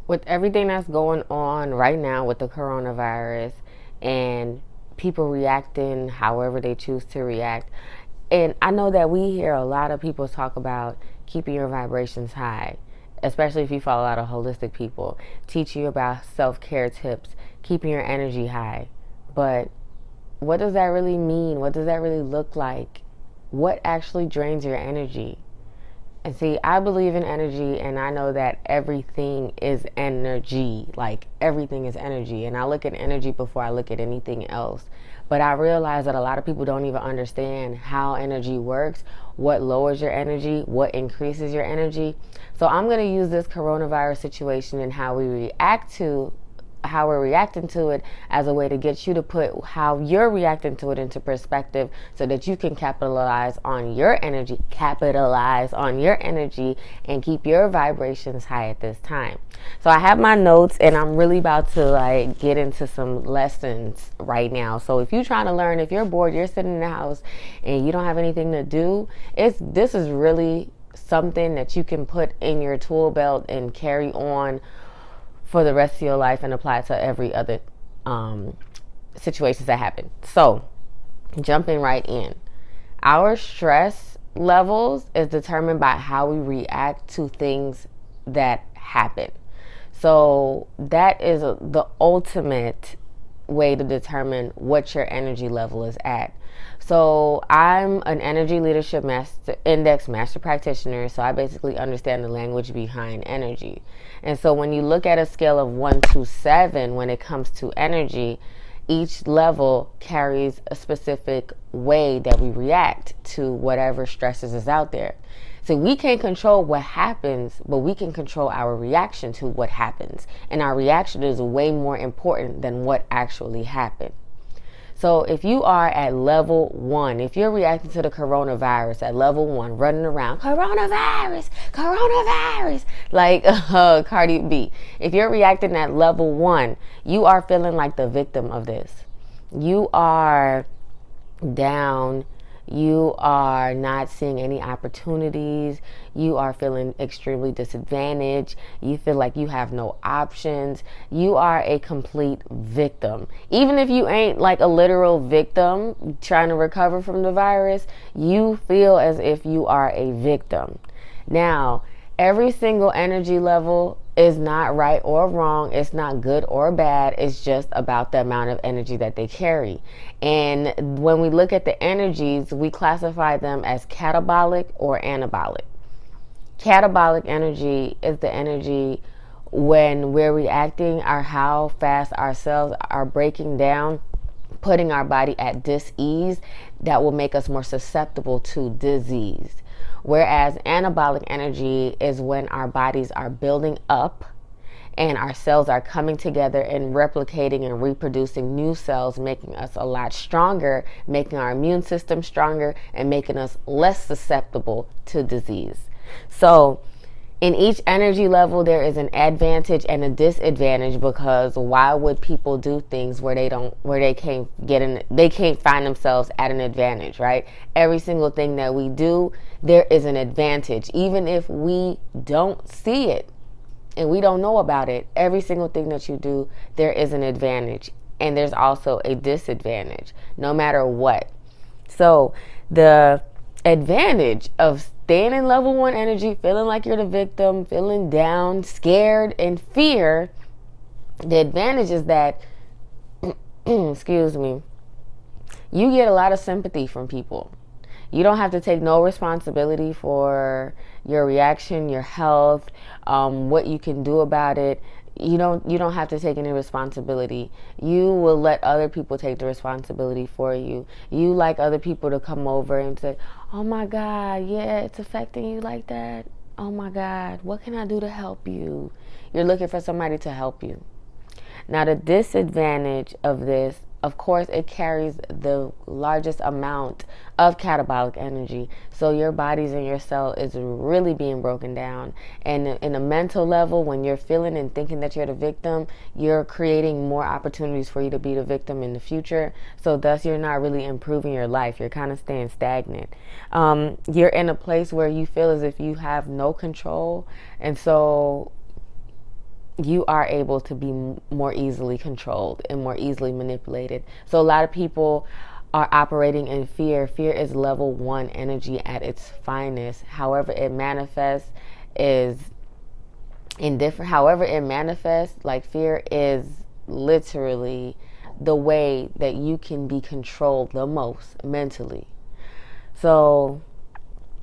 With everything that's going on right now with the coronavirus and people reacting however they choose to react, and I know that we hear a lot of people talk about keeping your vibrations high, especially if you follow a lot of holistic people, teach you about self-care tips, keeping your energy high. But what does that really mean? What does that really look like? What actually drains your energy? And see, I believe in energy, and I know that everything is energy. Like, everything is energy. And I look at energy before I look at anything else. But I realize that a lot of people don't even understand how energy works, what lowers your energy, what increases your energy. So I'm going to use this coronavirus situation and how we're reacting to it as a way to get you to put how you're reacting to it into perspective so that you can capitalize on your energy and keep your vibrations high at this time. So I have my notes and I'm really about to like get into some lessons right now. So if you're trying to learn, if you're bored, you're sitting in the house and you don't have anything to do, this is really something that you can put in your tool belt and carry on for the rest of your life and apply it to every other situations that happen. So, jumping right in, our stress levels is determined by how we react to things that happen. So, that is the ultimate way to determine what your energy level is at. So I'm an energy leadership master practitioner. So I basically understand the language behind energy. And so when you look at a scale of 1 to 7, when it comes to energy, each level carries a specific way that we react to whatever stresses is out there. So we can't control what happens, but we can control our reaction to what happens. And our reaction is way more important than what actually happened. So if you are at level 1, if you're reacting to the coronavirus at level 1, running around, coronavirus, coronavirus, like Cardi B, if you're reacting at level 1, you are feeling like the victim of this. You are down. You are not seeing any opportunities. You are feeling extremely disadvantaged. You feel like you have no options. You are a complete victim. Even if you ain't like a literal victim trying to recover from the virus, you feel as if you are a victim. Now, every single energy level is not right or wrong. It's not good or bad. It's just about the amount of energy that they carry. And when we look at the energies, we classify them as catabolic or anabolic. Catabolic energy is the energy when we're reacting, or how fast our cells are breaking down, putting our body at dis-ease, that will make us more susceptible to disease. Whereas anabolic energy is when our bodies are building up and our cells are coming together and replicating and reproducing new cells, making us a lot stronger, making our immune system stronger, and making us less susceptible to disease. So in each energy level, there is an advantage and a disadvantage, because why would people do things where they can't find themselves at an advantage, right? Every single thing that we do, there is an advantage, even if we don't see it and we don't know about it. Every single thing that you do, there is an advantage, and there's also a disadvantage, no matter what. So the advantage of staying in level 1 energy, feeling like you're the victim, feeling down, scared, and fear, the advantage is that, excuse me, you get a lot of sympathy from people. You don't have to take no responsibility for your reaction, your health, what you can do about it. You don't have to take any responsibility. You will let other people take the responsibility for you. You like other people to come over and say, "Oh my God, yeah, it's affecting you like that. Oh my God, what can I do to help you?" You're looking for somebody to help you. Now, the disadvantage of this, of course, it carries the largest amount of catabolic energy. So your bodies and your cell is really being broken down. And in a mental level, when you're feeling and thinking that you're the victim, you're creating more opportunities for you to be the victim in the future. So thus, you're not really improving your life. You're kind of staying stagnant. You're in a place where you feel as if you have no control. And so you are able to be more easily controlled and more easily manipulated. So a lot of people are operating in fear. Fear is level 1 energy at its finest. However it manifests is indifferent. However it manifests, like, fear is literally the way that you can be controlled the most mentally. So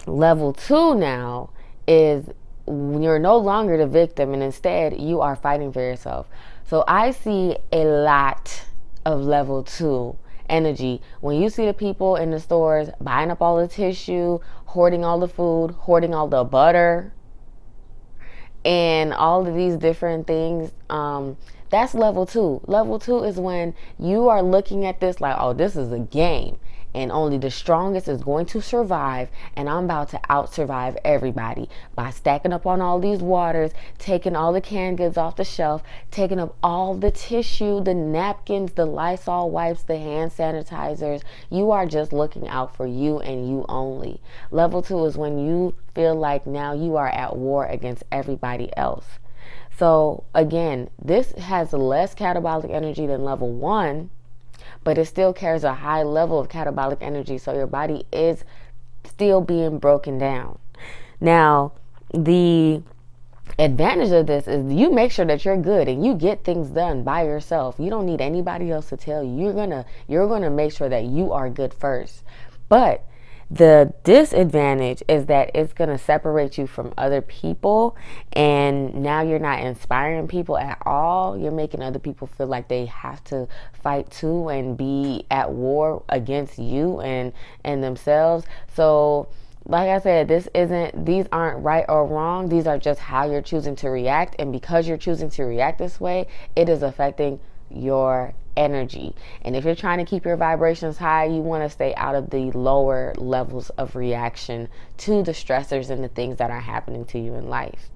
level 2 now is you're no longer the victim, and instead you are fighting for yourself. So I see a lot of level 2 energy when you see the people in the stores buying up all the tissue, hoarding all the food, hoarding all the butter, and all of these different things. That's level 2. Level 2 is when you are looking at this like, oh, this is a game, and only the strongest is going to survive, and I'm about to out survive everybody by stacking up on all these waters, taking all the canned goods off the shelf, taking up all the tissue, the napkins, the Lysol wipes, the hand sanitizers. You are just looking out for you and you only. Level 2 is when you feel like now you are at war against everybody else. So again, this has less catabolic energy than level 1, but it still carries a high level of catabolic energy, so your body is still being broken down. Now, the advantage of this is you make sure that you're good and you get things done by yourself. You don't need anybody else to tell you. You're gonna make sure that you are good first. But the disadvantage is that it's going to separate you from other people, and now you're not inspiring people at all. You're making other people feel like they have to fight too and be at war against you and themselves. So like I said, these aren't right or wrong. These are just how you're choosing to react, and because you're choosing to react this way, it is affecting your energy. And if you're trying to keep your vibrations high, you want to stay out of the lower levels of reaction to the stressors and the things that are happening to you in life.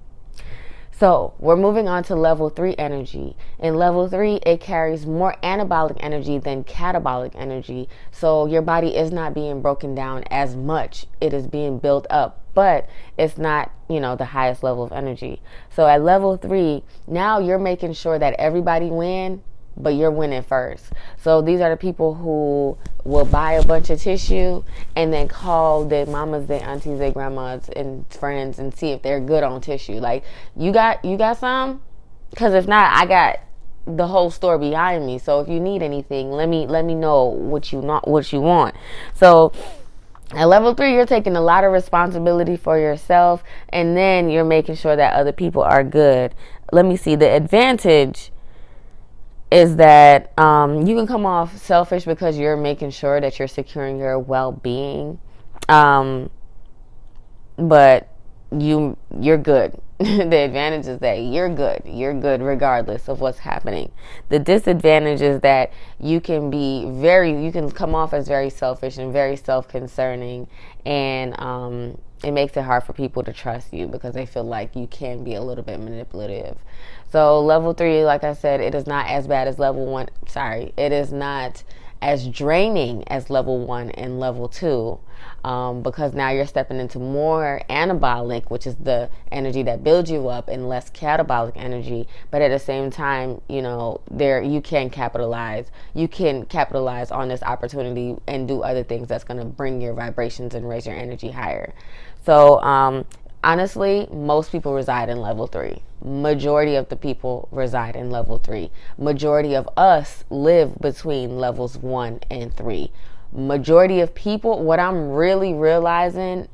So we're moving on to level 3 energy. In level 3, it carries more anabolic energy than catabolic energy. So your body is not being broken down as much. It is being built up, but it's not, the highest level of energy. So at level 3, now you're making sure that everybody wins, but you're winning first. So these are the people who will buy a bunch of tissue and then call their mamas, their aunties, their grandmas and friends and see if they're good on tissue. Like, you got some? Because if not, I got the whole store behind me. So if you need anything, let me know what you want. So at level 3, you're taking a lot of responsibility for yourself, and then you're making sure that other people are good. Let me see. The advantage is that you can come off selfish because you're making sure that you're securing your well-being, but you're good. The advantage is that you're good regardless of what's happening. The disadvantage is that you can come off as very selfish and very self-concerning, and it makes it hard for people to trust you because they feel like you can be a little bit manipulative. So level 3, like I said, it is not as bad as level 1. It is not as draining as level 1 and level 2, because now you're stepping into more anabolic, which is the energy that builds you up, and less catabolic energy. But at the same time, you can capitalize on this opportunity and do other things that's going to bring your vibrations and raise your energy higher. So honestly, most people reside in level 3. Majority of the people reside in level 3. Majority of us live between levels 1 and 3. Majority of people, what I'm really realizing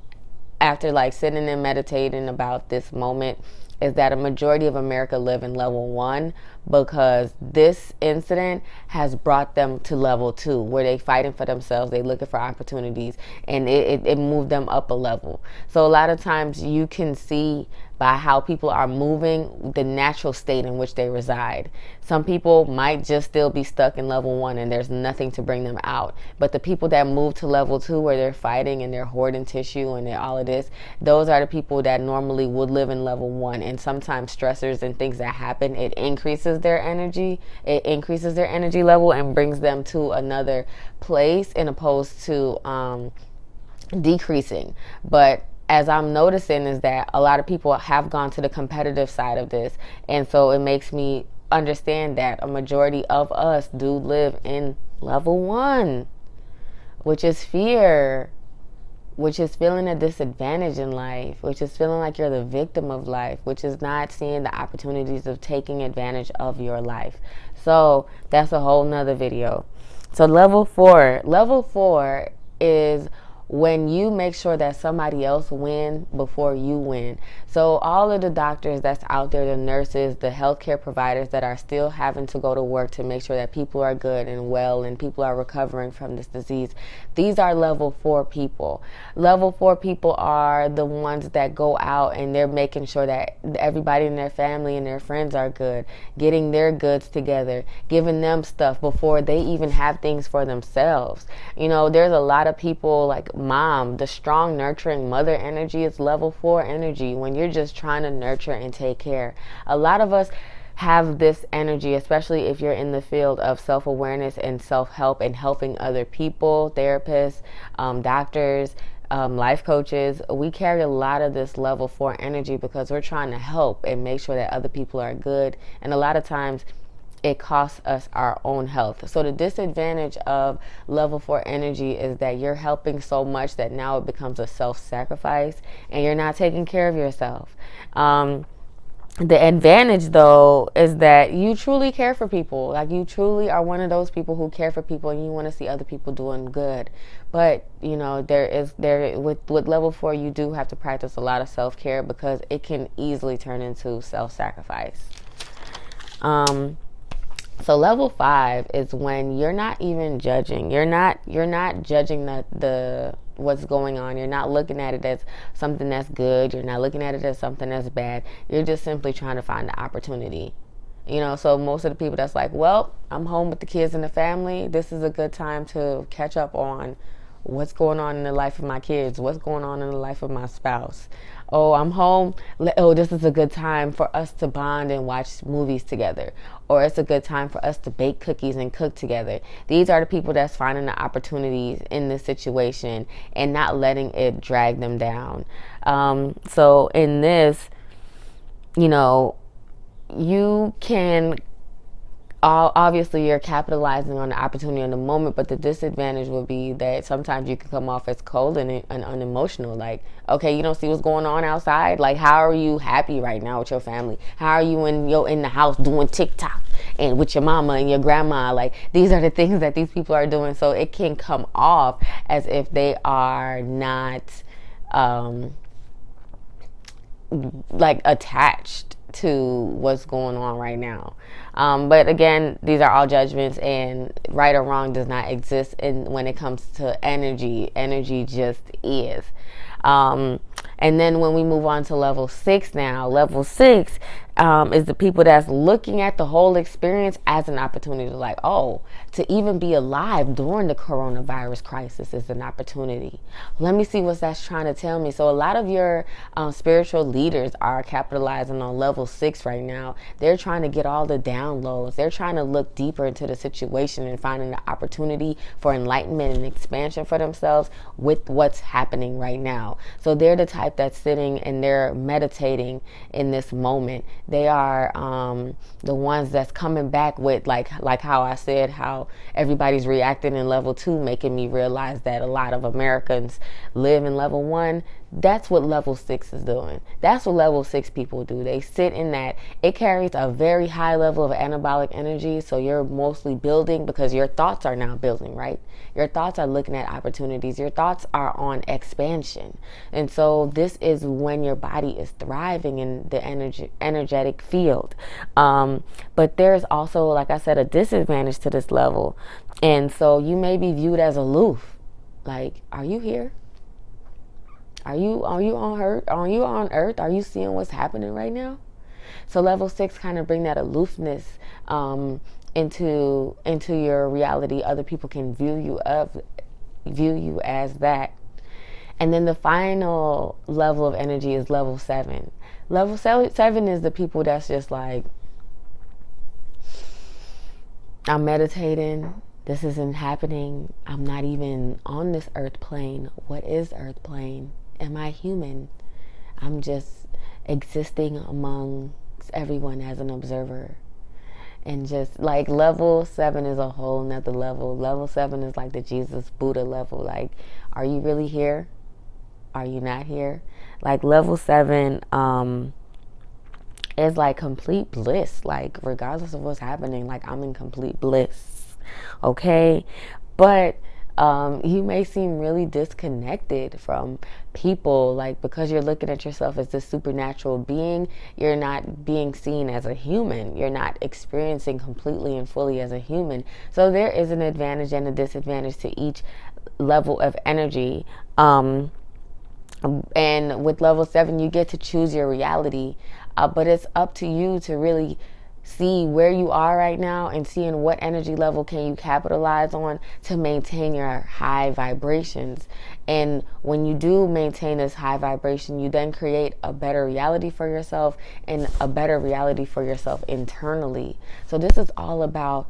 after sitting and meditating about this moment, is that a majority of America live in level 1 because this incident has brought them to level 2, where they fighting for themselves, they looking for opportunities, and it moved them up a level. So a lot of times you can see by how people are moving the natural state in which they reside. Some people might just still be stuck in level 1 and there's nothing to bring them out. But the people that move to level 2, where they're fighting and they're hoarding tissue and they're all of this, those are the people that normally would live in level 1. And sometimes stressors and things that happen, it increases their energy level and brings them to another place, in opposed to decreasing. But as I'm noticing is that a lot of people have gone to the competitive side of this. And so it makes me understand that a majority of us do live in level 1, which is fear, which is feeling a disadvantage in life, which is feeling like you're the victim of life, which is not seeing the opportunities of taking advantage of your life. So that's a whole nother video. So level 4 is when you make sure that somebody else win before you win. So all of the doctors that's out there, the nurses, the healthcare providers that are still having to go to work to make sure that people are good and well and people are recovering from this disease, these are level 4 people. Level 4 people are the ones that go out and they're making sure that everybody in their family and their friends are good, getting their goods together, giving them stuff before they even have things for themselves. You know, there's a lot of people like mom, the strong nurturing mother energy is level 4 energy when you're just trying to nurture and take care. A lot of us have this energy, especially if you're in the field of self-awareness and self-help and helping other people, therapists, doctors, life coaches. We carry a lot of this level 4 energy because we're trying to help and make sure that other people are good. And a lot of times it costs us our own health. So the disadvantage of level 4 energy is that you're helping so much that now it becomes a self-sacrifice and you're not taking care of yourself. The advantage, though, is that you truly care for people. Like, you truly are one of those people who care for people and you want to see other people doing good. But, you know, with level 4, you do have to practice a lot of self-care because it can easily turn into self-sacrifice. So level 5 is when you're not even judging. You're not judging the what's going on. You're not looking at it as something that's good. You're not looking at it as something that's bad. You're just simply trying to find the opportunity. You know, so most of the people that's like, well, I'm home with the kids and the family. This is a good time to catch up on what's going on in the life of my kids, what's going on in the life of my spouse. Oh, I'm home. Oh, this is a good time for us to bond and watch movies together. Or it's a good time for us to bake cookies and cook together. These are the people that's finding the opportunities in this situation and not letting it drag them down. So in this, you know, you can obviously you're capitalizing on the opportunity in the moment, but the disadvantage would be that sometimes you can come off as cold and unemotional. Like, okay, you don't see what's going on outside. Like, how are you happy right now with your family? How are you in the house doing TikTok and with your mama and your grandma? Like, these are the things that these people are doing. So it can come off as if they are not like attached to what's going on right now. But again, these are all judgments, and right or wrong does not exist when it comes to energy. Energy just is. And then when we move on to level 6 now, level 6 is the people that's looking at the whole experience as an opportunity. Like, oh, to even be alive during the coronavirus crisis is an opportunity. Let me see what that's trying to tell me. So a lot of your spiritual leaders are capitalizing on level 6 right now. They're trying to get all the downloads. They're trying to look deeper into the situation and finding the opportunity for enlightenment and expansion for themselves with what's happening right now. So they're the type that's sitting and they're meditating in this moment. They are the ones that's coming back with like how I said, how everybody's reacting in level 2, making me realize that a lot of Americans live in level 1. That's what level 6 is doing. That's what level 6 people do. They sit in that. It carries a very high level of anabolic energy. So you're mostly building because your thoughts are now building, right? Your thoughts are looking at opportunities. Your thoughts are on expansion. And so this is when your body is thriving in the energetic field. But there's also, like I said, a disadvantage to this level. And so you may be viewed as aloof. Like, are you here? Are you on Earth? Are you on Earth? Are you seeing what's happening right now? So level 6 kind of bring that aloofness into your reality. Other people can view you as that. And then the final level of energy is level 7. Level 7 is the people that's just like, I'm meditating. This isn't happening. I'm not even on this earth plane. What is earth plane? Am I human? I'm just existing amongst everyone as an observer. And just like level 7 is a whole nother level. Level 7 is like the Jesus Buddha level. Like, are you really here? Are you not here? Like level 7 is like complete bliss. Like regardless of what's happening, like I'm in complete bliss. Okay? But you may seem really disconnected from people, like because you're looking at yourself as this supernatural being, you're not being seen as a human. You're not experiencing completely and fully as a human. So there is an advantage and a disadvantage to each level of energy. And with level 7, you get to choose your reality, but it's up to you to really see where you are right now and seeing what energy level can you capitalize on to maintain your high vibrations. And when you do maintain this high vibration, you then create a better reality for yourself and a better reality for yourself internally. So this is all about